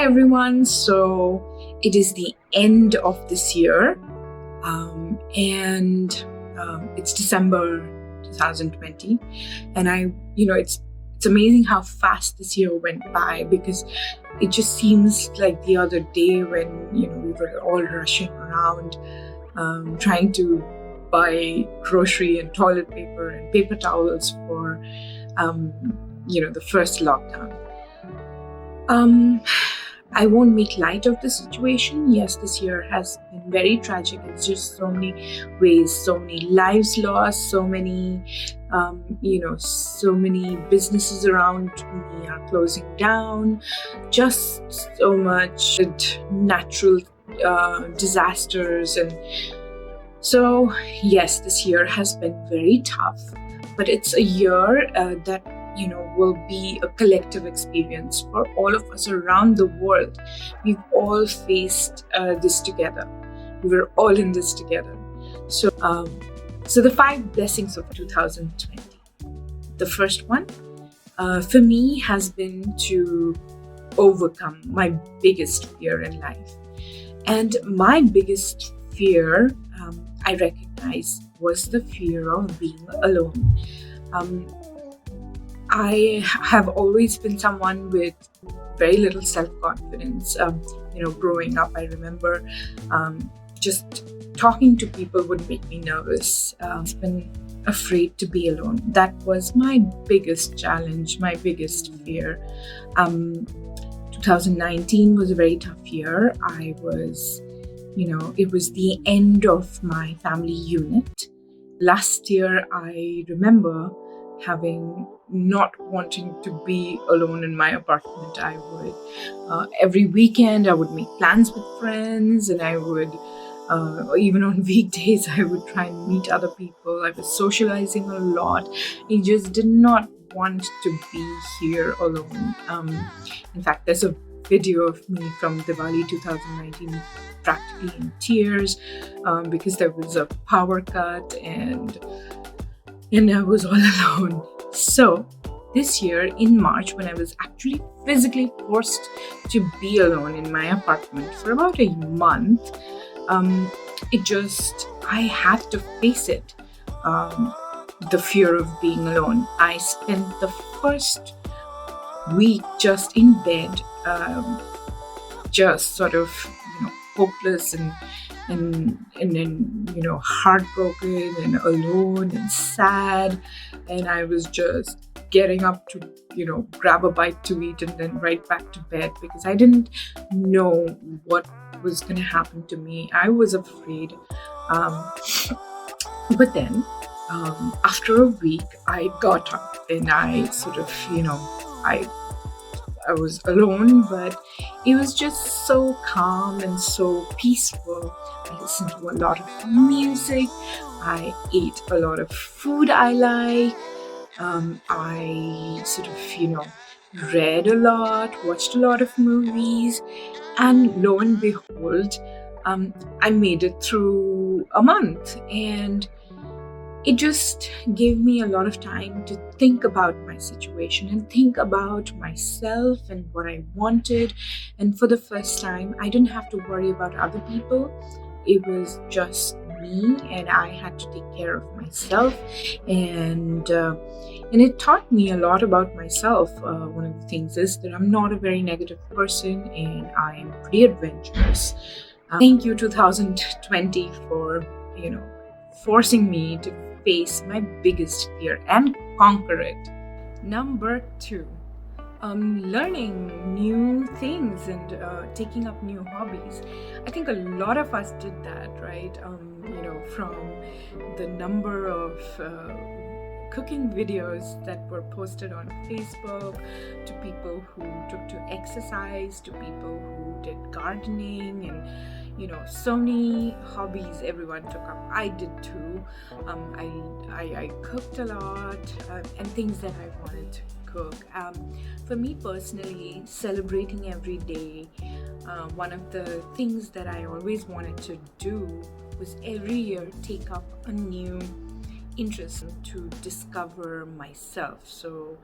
everyone. So it is the end of this year, and it's December 2020, and it's amazing how fast this year went by, because it just seems like the other day when we were all rushing around, trying to buy grocery and toilet paper and paper towels for the first lockdown. I won't make light of the situation. Yes, this year has been very tragic. It's just so many ways, so many lives lost, so many, so many businesses around me are closing down, just so much natural disasters. And so, yes, this year has been very tough, but it's a year that will be a collective experience for all of us around the world. We've all faced this together. We were all in this together. So the 5 blessings of 2020. The first one, for me, has been to overcome my biggest fear in life. And my biggest fear, I recognize, was the fear of being alone. I have always been someone with very little self-confidence. Growing up, I remember just talking to people would make me nervous. I've been afraid to be alone. That was my biggest challenge, my biggest fear. 2019 was a very tough year. It was the end of my family unit. Last year, I remember not wanting to be alone in my apartment. I would, every weekend, I would make plans with friends, and I would, even on weekdays, I would try and meet other people. I was socializing a lot. I just did not want to be here alone. In fact, there's a video of me from Diwali 2019 practically in tears, because there was a power cut and I was all alone. So this year in March, when I was actually physically forced to be alone in my apartment for about a month, I had to face it. The fear of being alone. I spent the first week just in bed, just sort of, hopeless and then heartbroken and alone and sad. And I was just getting up to grab a bite to eat and then right back to bed, because I didn't know what was going to happen to me. I was afraid. But then after a week, I got up and I sort of I was alone, but it was just so calm and so peaceful. I listened to a lot of music. I ate a lot of food I like. I sort of, read a lot, watched a lot of movies, and lo and behold, I made it through a month, and it just gave me a lot of time to think about my situation and think about myself and what I wanted. And for the first time, I didn't have to worry about other people. It was just me, and I had to take care of myself. And it taught me a lot about myself. One of the things is that I'm not a very negative person, and I'm pretty adventurous. Thank you, 2020, for forcing me to face my biggest fear and conquer it. Number 2, learning new things and taking up new hobbies. I think a lot of us did that, right? From the number of cooking videos that were posted on Facebook, to people who took to exercise, to people who did gardening, and so many hobbies everyone took up. I did too. I cooked a lot, and things that I wanted to cook. For me personally, celebrating every day, one of the things that I always wanted to do was every year take up a new interest to discover myself. So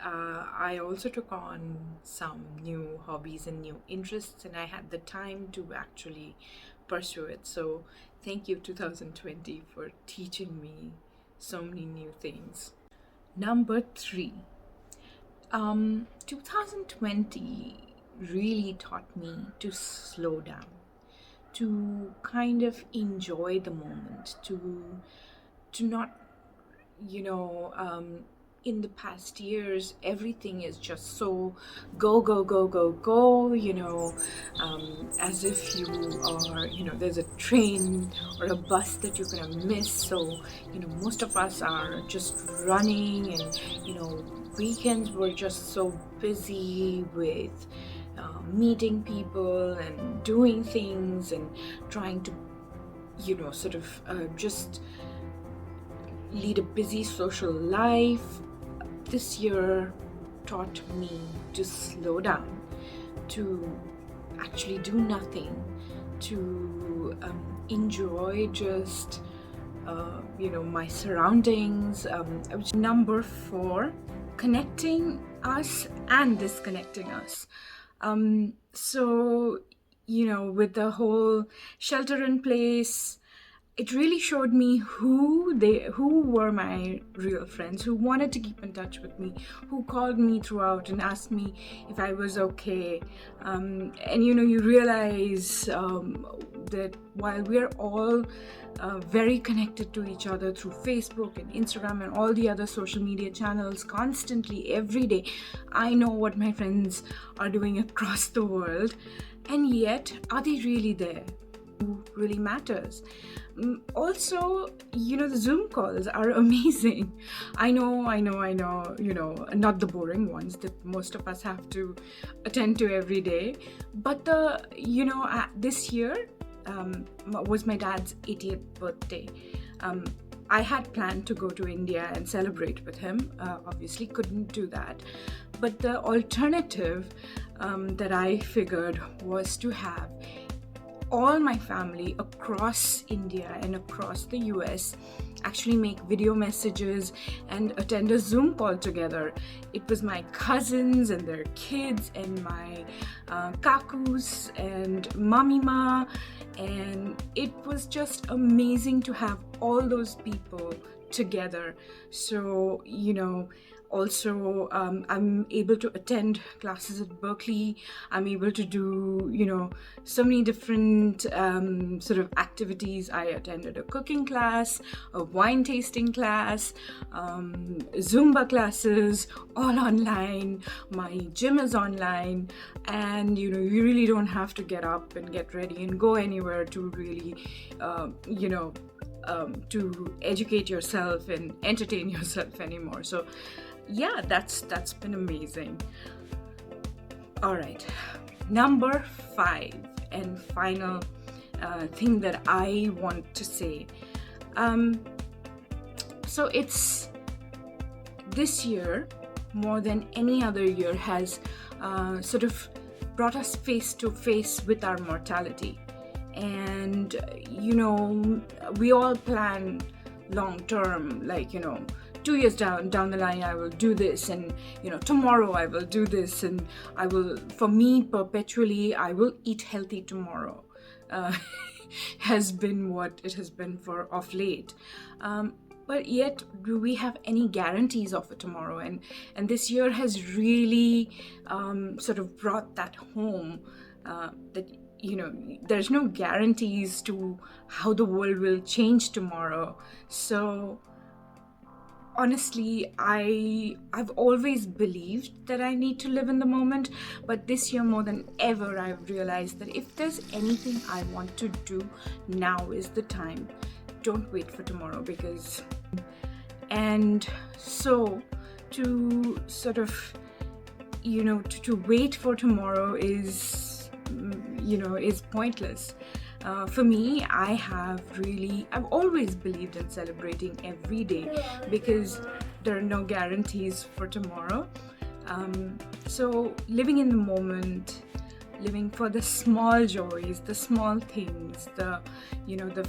I also took on some new hobbies and new interests, and I had the time to actually pursue it. So, thank you, 2020, for teaching me so many new things. Number three, 2020 really taught me to slow down, to kind of enjoy the moment, to not, you know, in the past years, everything is just so go, go, go, go, go, as if you are, there's a train or a bus that you're going to miss. So, most of us are just running, and, weekends were just so busy with meeting people and doing things and trying to, just lead a busy social life. This year taught me to slow down, to actually do nothing, to enjoy just my surroundings. Number four, connecting us and disconnecting us. So with the whole shelter in place, it really showed me who were my real friends, who wanted to keep in touch with me, who called me throughout and asked me if I was okay. And you realize that while we're all very connected to each other through Facebook and Instagram and all the other social media channels constantly every day, I know what my friends are doing across the world, and yet are they really there? Who really matters? Also, the Zoom calls are amazing. I know, not the boring ones that most of us have to attend to every day, but this year was my dad's 80th birthday. I had planned to go to India and celebrate with him. Obviously couldn't do that, but the alternative that I figured was to have all my family across India and across the US actually make video messages and attend a Zoom call together. It was my cousins and their kids and my kakus and mamima, and it was just amazing to have all those people together. So also I'm able to attend classes at Berkeley. I'm able to do so many different sort of activities. I attended a cooking class, a wine tasting class, Zumba classes, all online. My gym is online, and you really don't have to get up and get ready and go anywhere to really to educate yourself and entertain yourself anymore. So yeah, that's been amazing. All right, number 5 and final thing that I want to say. So it's this year more than any other year has sort of brought us face to face with our mortality. And we all plan long term, like 2 years down the line I will do this, and tomorrow I will do this, and I will, for me perpetually, I will eat healthy tomorrow. Has been what it has been for of late. But yet, do we have any guarantees of a tomorrow? And this year has really sort of brought that home, that there's no guarantees to how the world will change tomorrow. So honestly, I've always believed that I need to live in the moment, but this year more than ever I've realized that if there's anything I want to do, now is the time. Don't wait for tomorrow, because and so to sort of to wait for tomorrow is is pointless. For me, I've always believed in celebrating every day, because there are no guarantees for tomorrow. So living in the moment, living for the small joys, the small things, the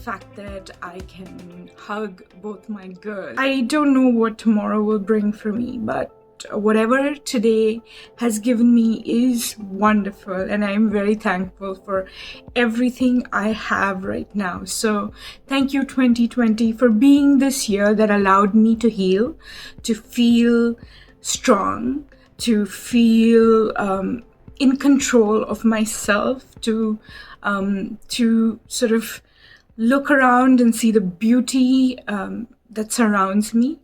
fact that I can hug both my girls. I don't know what tomorrow will bring for me, but but whatever today has given me is wonderful, and I'm very thankful for everything I have right now. So thank you, 2020, for being this year that allowed me to heal, to feel strong, to feel in control of myself, to sort of look around and see the beauty that surrounds me.